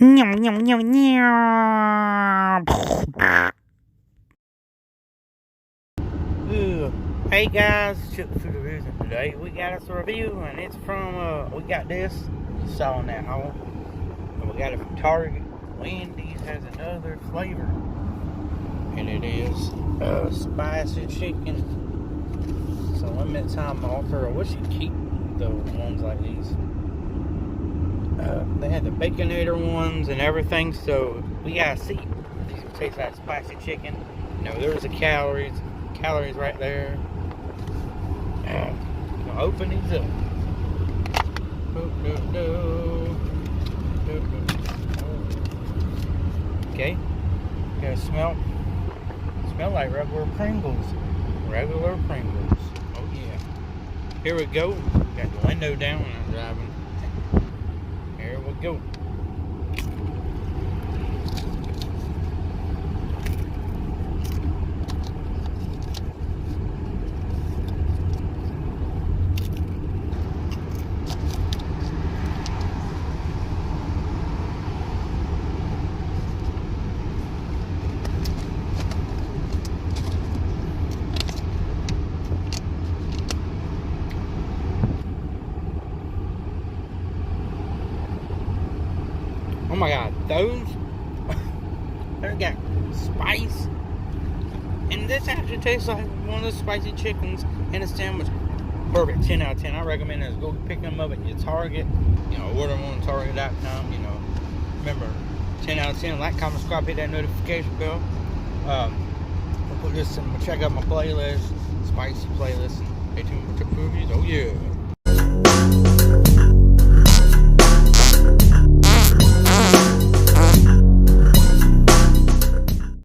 Nyum, nyum, nyum, nyum. Hey guys, Chip Food Reviews, and today we got us a review, and it's from, we got this, you saw in that haul, and we got it from Target. Wendy's has another flavor, and it is spicy chicken. It's a limited time offer. I wish you'd keep the ones like these. They had the Baconator ones and everything, so we gotta see. These taste like spicy chicken. You know, there's the calories right there. I'll open these up. Okay, gotta smell like regular Pringles. Regular Pringles. Oh yeah. Here we go. Got the window down when I'm driving. Here we go. Oh my god, those they got spice, and this actually tastes like one of the spicy chickens in a sandwich. Perfect, 10 out of 10. I recommend it. Go pick them up at your Target. You know, order them on Target.com. You know, remember, 10 out of 10. Like, comment, subscribe, hit that notification bell. I'll put this in. Check out my playlist, spicy playlist, and stay tuned for the movies. Oh yeah.